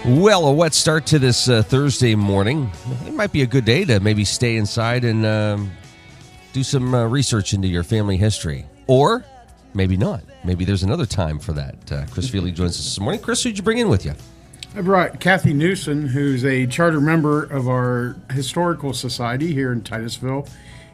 Well, a wet start to this Thursday morning. It might be a good day to maybe stay inside and do some research into your family history. Or maybe not. Maybe there's another time for that. Chris Feely joins us this morning. Chris, who'd you bring in with you? I brought Kathy Newson, who's a charter member of our Historical Society here in Titusville,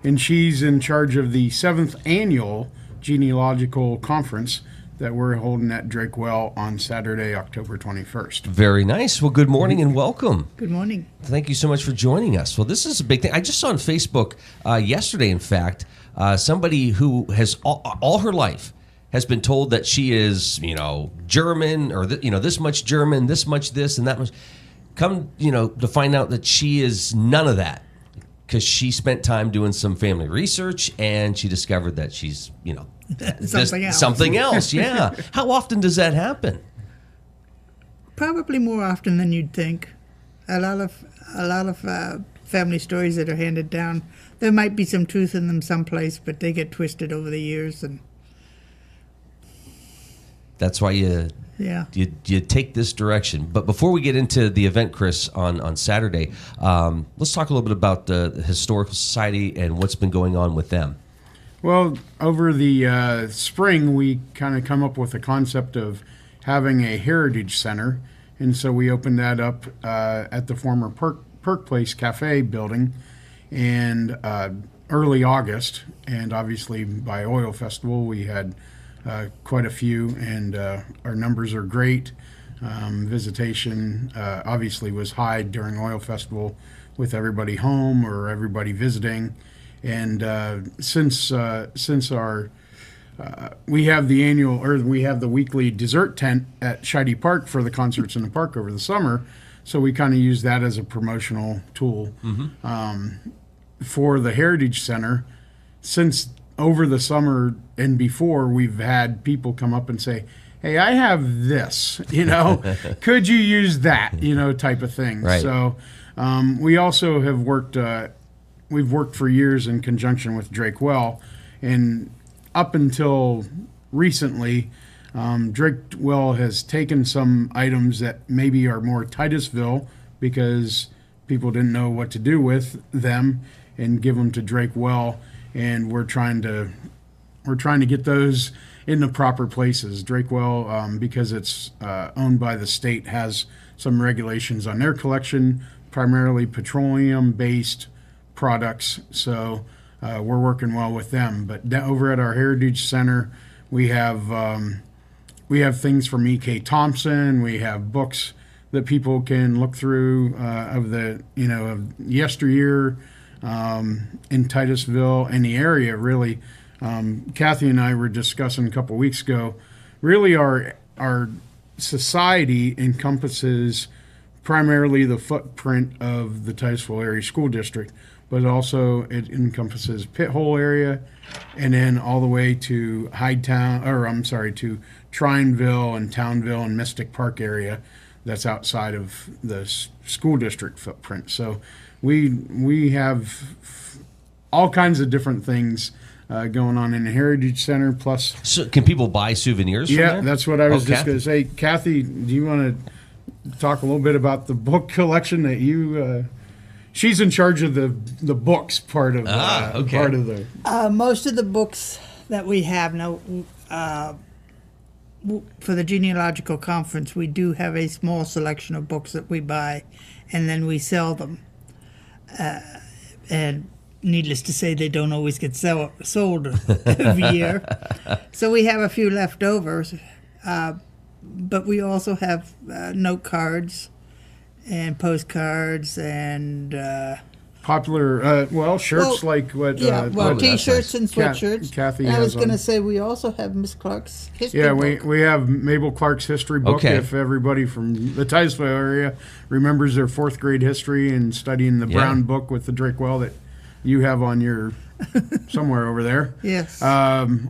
and she's in charge of the 7th Annual Genealogical Conference that we're holding at Drakewell on Saturday, October 21st. Very nice. Well, good morning and welcome. Good morning. Thank you so much for joining us. Well, this is a big thing. I just saw on Facebook yesterday, in fact, somebody who has all her life has been told that she is, German or, this much German, this much this and that much. Come, to find out that she is none of that because she spent time doing some family research and she discovered that she's, something else. Yeah. How often does that happen? Probably more often than you'd think. A lot of family stories that are handed down. There might be some truth in them someplace, but they get twisted over the years, and that's why you take this direction. But before we get into the event, Chris, on Saturday, let's talk a little bit about the Historical Society and what's been going on with them. Well, over the spring, we kind of come up with a concept of having a heritage center, and so we opened that up at the former Perk Place Cafe building, and early August, and obviously by Oil Festival we had quite a few, and our numbers are great. Visitation obviously was high during Oil Festival with everybody home or everybody visiting. And since our we have the weekly dessert tent at Shidey Park for the concerts in the park over the summer, so we kind of use that as a promotional tool for the Heritage Center. Since over the summer and before, we've had people come up and say, "Hey, I have this, could you use that, type of thing." Right. So we also have worked. We've worked for years in conjunction with Drakewell, and up until recently, Drakewell has taken some items that maybe are more Titusville because people didn't know what to do with them, and give them to Drakewell, and we're trying to get those in the proper places. Drakewell, because it's owned by the state, has some regulations on their collection, primarily petroleum-based products, so we're working well with them. But over at our Heritage Center, we have things from E.K. Thompson. We have books that people can look through of yesteryear in Titusville and the area. Really, Kathy and I were discussing a couple weeks ago. Really, our society encompasses primarily the footprint of the Titusville Area School District, but also it encompasses Pit Hole area, and then all the way to to Trineville and Townville and Mystic Park area that's outside of the school district footprint. So we have all kinds of different things going on in the Heritage Center. Plus, so can people buy souvenirs from there? Yeah, that's what I was just going to say. Kathy, do you want to talk a little bit about the book collection that you... She's in charge of the books part of the. Most of the books that we have now for the genealogical conference, we do have a small selection of books that we buy, and then we sell them. And needless to say, they don't always get sold every year. So we have a few leftovers, but we also have note cards and postcards and popular shirts like what T-shirts and sweatshirts. Kathy and I was going to on. say we also have Miss Clark's history book. we have Mabel Clark's history book. Okay. If everybody from the Titusville area remembers their 4th grade history and studying the brown book with the Drakewell that you have on your somewhere over there. Yes.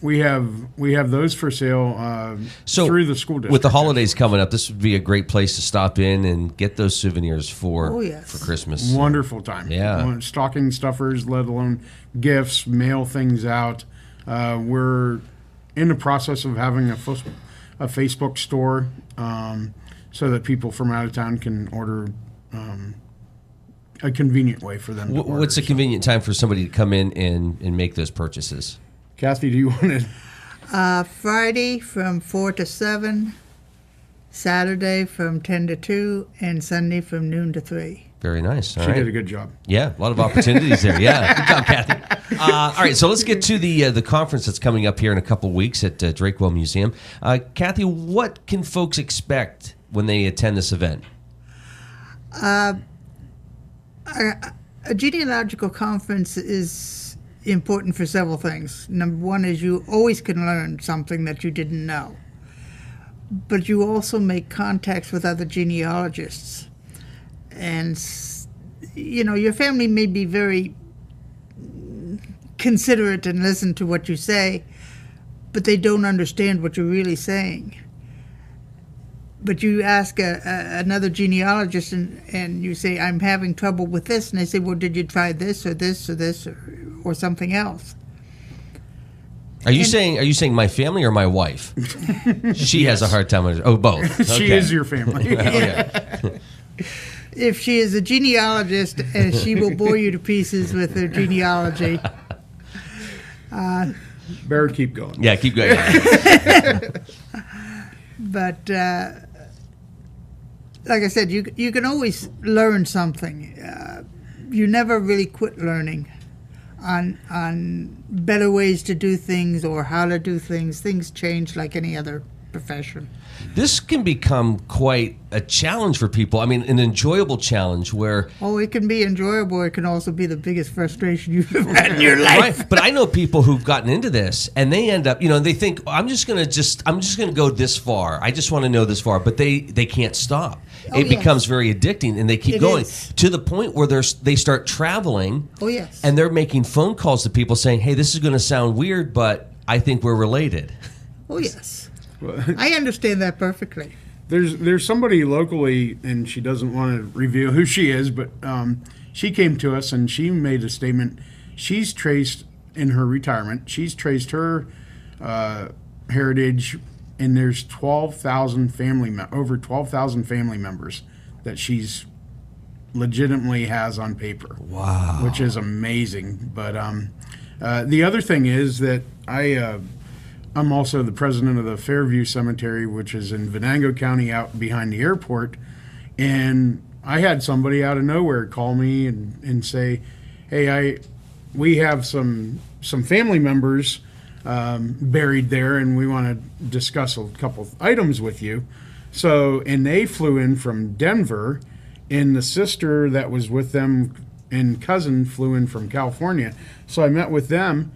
We have those for sale through the school district. With the holidays coming up, this would be a great place to stop in and get those souvenirs for Christmas. Wonderful time. Yeah. Stocking stuffers, let alone gifts, mail things out. We're in the process of having a Facebook store. so that people from out of town can order a convenient way for them to order. What's a convenient time for somebody to come in and make those purchases? Kathy, do you want to? Friday from 4 to 7, Saturday from 10 to 2, and Sunday from noon to 3. Very nice. All She right. did a good job. Yeah, a lot of opportunities there. Yeah, good job, Kathy. All right, so let's get to the conference that's coming up here in a couple weeks at Drakewell Museum. Kathy, what can folks expect when they attend this event? A genealogical conference is important for several things. Number one is you always can learn something that you didn't know. But you also make contacts with other genealogists. And, you know, your family may be very considerate and listen to what you say, but they don't understand what you're really saying. But you ask another genealogist and you say, I'm having trouble with this. And they say, well, did you try this or this or this or something else? Are you saying my family or my wife? She has a hard time with it. Oh, both. She Okay. is your family. Okay. If she is a genealogist, and she will bore you to pieces with her genealogy. Better keep going. Yeah, keep going. But like I said, you can always learn something. You never really quit learning on better ways to do things or how to do things. Things change like any other profession. This can become quite a challenge for people. I mean, an enjoyable challenge where... Oh, it can be enjoyable. It can also be the biggest frustration you've ever had in your life. Right, but I know people who've gotten into this and they end up, they think, I'm just going to go this far. I just want to know this far, but they can't stop. Oh, It yes. becomes very addicting and they keep It going is. to the point where they start traveling. Oh, yes. And they're making phone calls to people saying, hey, this is going to sound weird, but I think we're related. Oh, yes. I understand that perfectly. There's somebody locally, and she doesn't want to reveal who she is, but she came to us and she made a statement. She's traced in her retirement. She's traced her heritage, and there's 12,000 over 12,000 family members that she's legitimately has on paper. Wow. Which is amazing. But the other thing is that I'm also the president of the Fairview Cemetery, which is in Venango County out behind the airport. And I had somebody out of nowhere call me and say, hey, we have some family members buried there, and we want to discuss a couple items with you. So, and they flew in from Denver, and the sister that was with them and cousin flew in from California. So I met with them.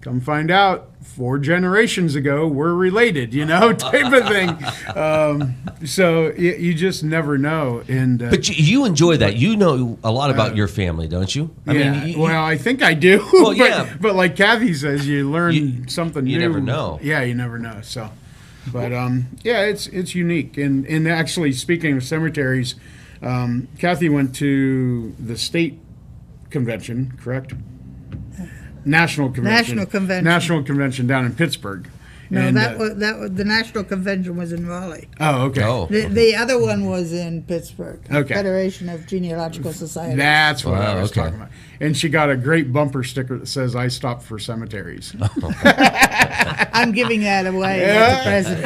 Come find out, 4 generations ago, we're related, type of thing. So you just never know. And But you enjoy that. You know a lot about your family, don't you? I mean, well, I think I do. Well, but, yeah. But like Kathy says, you learn something new. You never know. Yeah, you never know. So, but yeah, it's unique. And actually, speaking of cemeteries, Kathy went to the state convention, correct? National convention down in Pittsburgh. No, And, that was the national convention was in Raleigh. Oh, okay. Oh. The other one was in Pittsburgh. Okay. Federation of Genealogical Societies. That's what I was okay. talking about. And she got a great bumper sticker that says, I stopped for cemeteries. I'm giving that away as the president.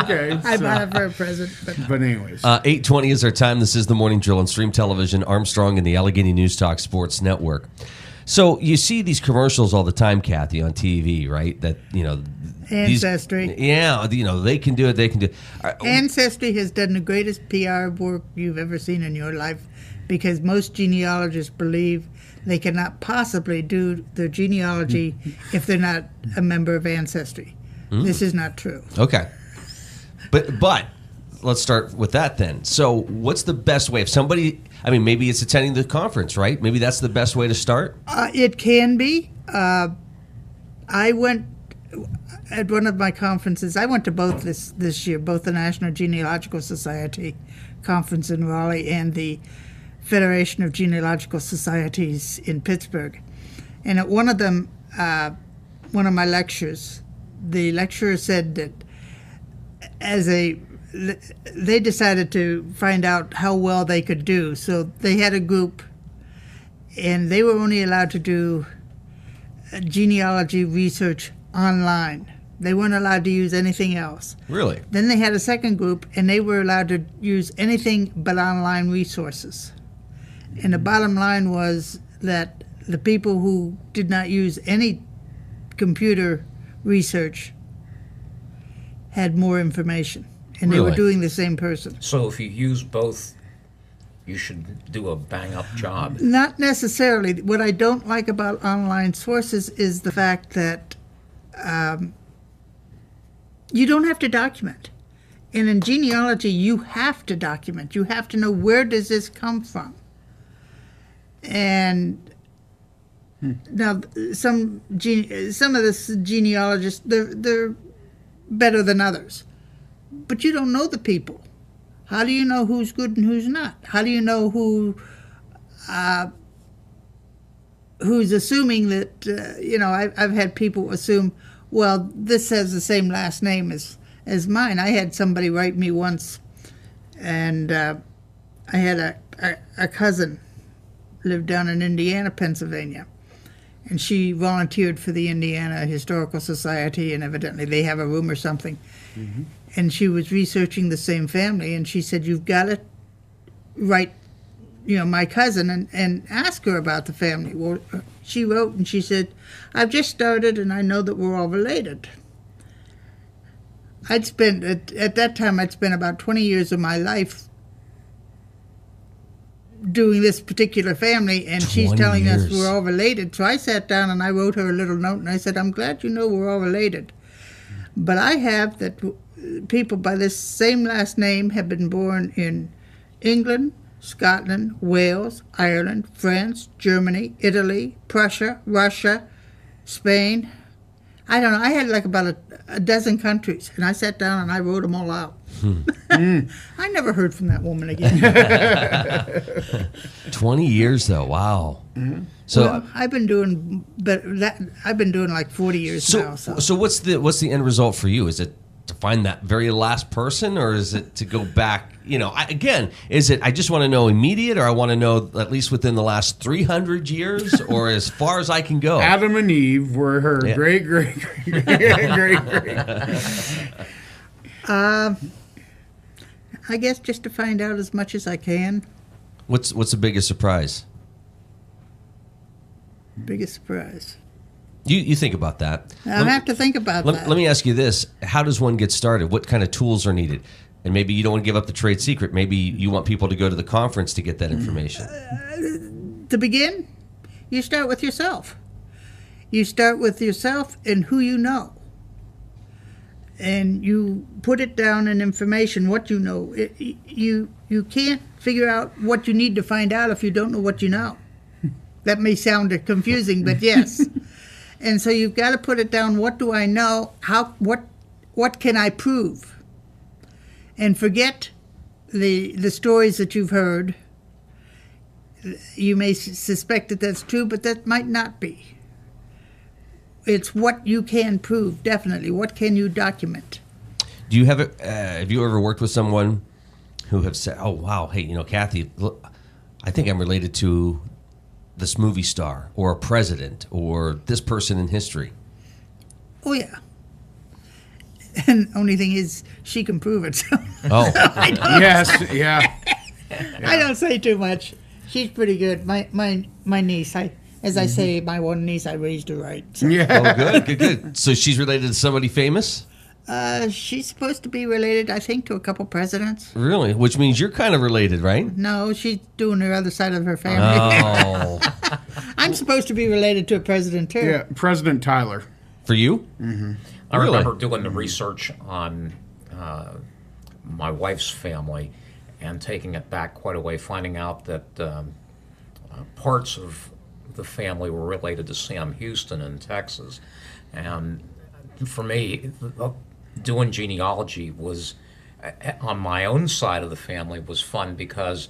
Okay. I bought it for a present. But anyways. 8:20 is our time. This is the Morning Drill on Stream Television, Armstrong, and the Allegheny News Talk Sports Network. So you see these commercials all the time, Kathy, on TV, right? That Ancestry. They can do it. They can do it. Ancestry has done the greatest PR work you've ever seen in your life, because most genealogists believe they cannot possibly do their genealogy if they're not a member of Ancestry. This is not true. Okay. But let's start with that then. So what's the best way? If somebody, maybe it's attending the conference, right? Maybe that's the best way to start? It can be. I went at one of my conferences. I went to both this year, both the National Genealogical Society conference in Raleigh and the Federation of Genealogical Societies in Pittsburgh. And at one of them, one of my lectures, the lecturer said that as a they decided to find out how well they could do. So they had a group, and they were only allowed to do genealogy research online. They weren't allowed to use anything else. Really? Then they had a second group, and they were allowed to use anything but online resources. And the bottom line was that the people who did not use any computer research had more information, and they were Really? doing the same person. So if you use both, you should do a bang-up job. Not necessarily. What I don't like about online sources is the fact that you don't have to document. And in genealogy, you have to document. You have to know, where does this come from? And now some of the genealogists, they're better than others. But you don't know the people. How do you know who's good and who's not? How do you know who's assuming that, I've had people assume, well, this has the same last name as mine. I had somebody write me once, and I had a cousin lived down in Indiana, Pennsylvania, and she volunteered for the Indiana Historical Society, and evidently they have a room or something. Mm-hmm. And she was researching the same family, and she said, you've got to write, my cousin and ask her about the family. Well, she wrote, and she said, I've just started, and I know that we're all related. At that time, I'd spent about 20 years of my life doing this particular family, and she's telling us we're all related. So I sat down and I wrote her a little note, and I said, I'm glad you know we're all related. But I have that people by this same last name have been born in England, Scotland, Wales, Ireland, France, Germany, Italy, Prussia, Russia, Spain. I don't know. I had like about a dozen countries, and I sat down and I wrote them all out. I never heard from that woman again. 20 years, though. Wow. Mm-hmm. So well, I've been doing like 40 years now. So what's the end result for you? Is it to find that very last person, or is it to go back? Is it I just want to know immediate, or I want to know at least within the last 300 years, or as far as I can go? Adam and Eve were her great. I guess just to find out as much as I can. What's the biggest surprise? Biggest surprise. You think about that. I have to think about that. Let me ask you this. How does one get started? What kind of tools are needed? And maybe you don't want to give up the trade secret. Maybe you want people to go to the conference to get that information. To begin, you start with yourself. You start with yourself and who you know. And you put it down in information, what you know. You can't figure out what you need to find out if you don't know what you know. That may sound confusing, but yes. And so you've got to put it down. What do I know? What can I prove? And forget the stories that you've heard. You may suspect that that's true, but that might not be. It's what you can prove, definitely. What can you document? Do you have you ever worked with someone who have said, "Oh wow, hey, Kathy, look, I think I'm related to this movie star or a president or this person in history"? Oh yeah. And the only thing is, she can prove it. So Oh, Yes, yeah. I don't say too much. She's pretty good. My niece, as I say, my one niece, I raised her right. So. oh, good. So she's related to somebody famous? She's supposed to be related, I think, to a couple presidents. Really? Which means you're kind of related, right? No, she's doing her other side of her family. Oh, I'm supposed to be related to a president, too. Yeah, President Tyler. for you? Mm-hmm. I Really? remember doing the research on my wife's family and taking it back quite a way, finding out that parts of the family were related to Sam Houston in Texas. And for me, doing genealogy was, on my own side of the family, was fun because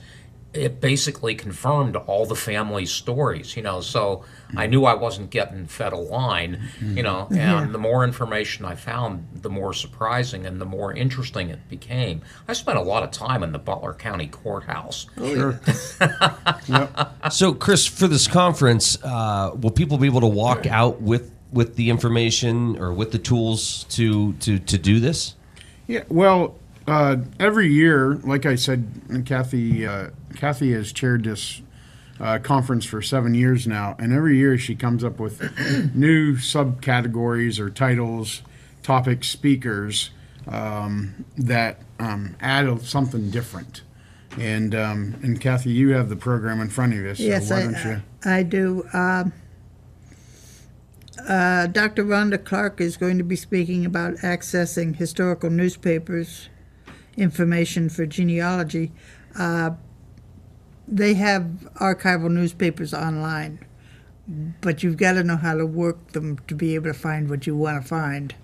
it basically confirmed all the family stories, so I knew I wasn't getting fed a line, and the more information I found, the more surprising and the more interesting it became. I spent a lot of time in the Butler County Courthouse. Sure. So, Chris, for this conference, will people be able to walk out with the information or with the tools to do this? Yeah, well, every year, like I said, Kathy has chaired this conference for 7 years now, and every year she comes up with new subcategories or titles, topics, speakers that add something different. And Kathy, you have the program in front of you, so Yes, why don't you? I do. Dr. Rhonda Clark is going to be speaking about accessing historical newspapers information for genealogy. They have archival newspapers online, but you've got to know how to work them to be able to find what you want to find.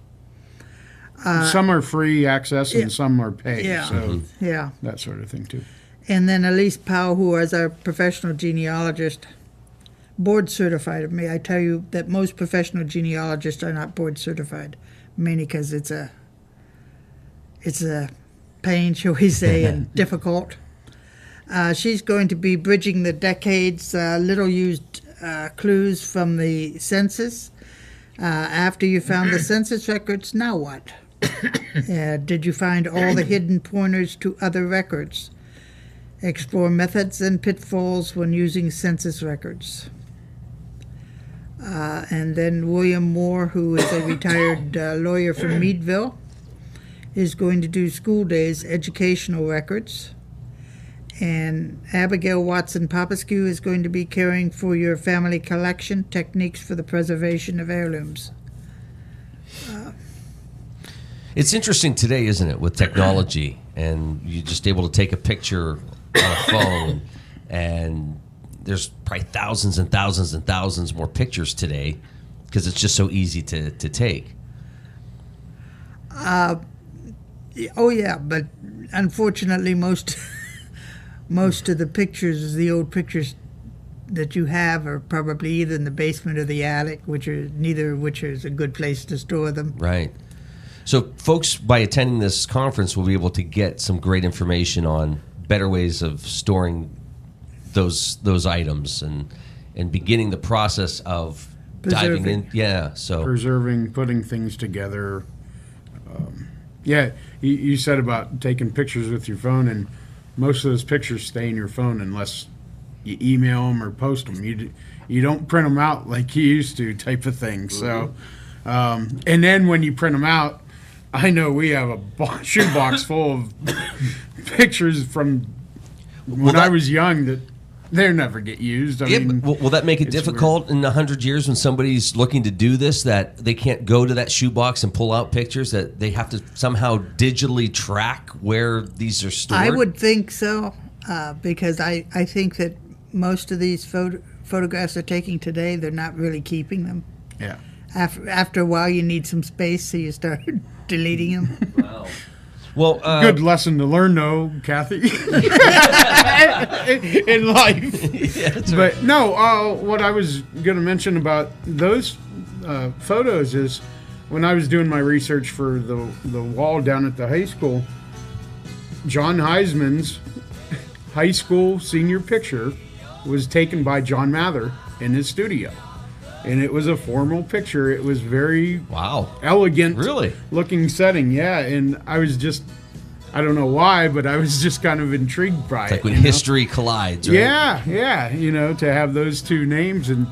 Some are free access and yeah. some are paid, Yeah. so Yeah. that sort of thing too. And then Elise Powell, who is our professional genealogist, board certified. May I tell you that most professional genealogists are not board certified, mainly because it's a pain, shall we say, and difficult. She's going to be bridging the decades, little used clues from the census. After you found the census records, now what? Did you find all the hidden pointers to other records? Explore methods and pitfalls when using census records. And then William Moore, who is a retired lawyer from Meadville, is going to do school days educational records. And Abigail Watson Popescu is going to be caring for your family collection, techniques for the preservation of heirlooms. It's interesting today, isn't it, with technology, and you're just able to take a picture on a phone, and there's probably thousands and thousands and thousands more pictures today because it's just so easy to take. Oh yeah, but unfortunately, most of the pictures, the old pictures that you have, are probably either in the basement or the attic, neither of which is a good place to store them. Right. So folks, by attending this conference, will be able to get some great information on better ways of storing those items and beginning the process of diving in. Yeah. So Preserving, putting things together. You said about taking pictures with your phone, and most of those pictures stay in your phone unless you email them or post them. You don't print them out like you used to, type of thing. So, and then when you print them out, I know we have a shoebox full of pictures from when I was young that they never get used. I mean, but will that make it it's difficult in 100 years when somebody's looking to do this, that they can't go to that shoebox and pull out pictures, that they have to somehow digitally track where these are stored? I would think so, because I think that most of these photographs they're taking today, they're not really keeping them. Yeah. After a while, you need some space, so you start deleting them. Wow. Well, Good lesson to learn, though, Kathy, in life. Yeah, that's right. But no, what I was going to mention about those photos is when I was doing my research for the wall down at the high school, John Heisman's high school senior picture was taken by John Mather in his studio. And it was a formal picture. It was very elegant Really? looking setting. Yeah, and I was just, I don't know why, but I was just kind of intrigued by It's like it. when history collides, right? Yeah, to have those two names, and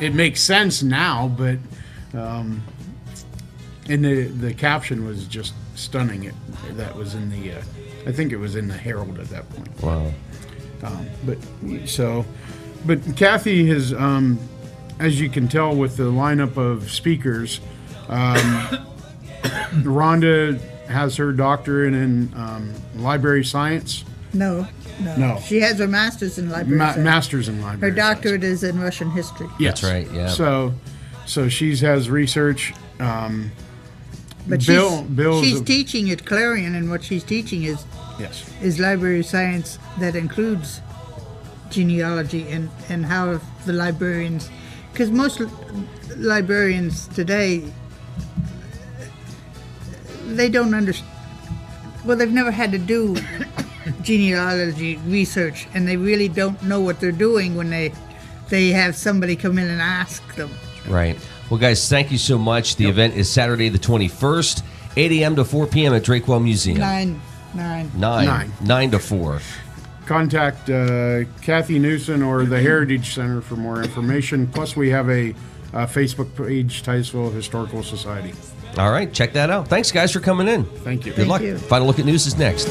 it makes sense now, but and the caption was just stunning. That was in the, I think it was in the Herald at that point. Wow. But Kathy has, as you can tell with the lineup of speakers, Rhonda has her doctorate in library science. No. No. She has her master's in library science. Master's in Her library doctorate is in Russian history. Yes. That's right, yeah. So she has research. But Bill's she's teaching at Clarion, and what she's teaching yes. is library science that includes genealogy and how the librarians, because most librarians today, they don't understand. Well, they've never had to do genealogy research, and they really don't know what they're doing when they have somebody come in and ask them. Right. Well, guys, thank you so much. The event is Saturday the 21st, 8 a.m. to 4 p.m. at Drakewell Museum. 9 to 4. Contact Kathy Newson or the Heritage Center for more information. Plus, we have a Facebook page, Titusville Historical Society. All right, check that out. Thanks, guys, for coming in. Thank you. Good luck. you. Final Look at News is next.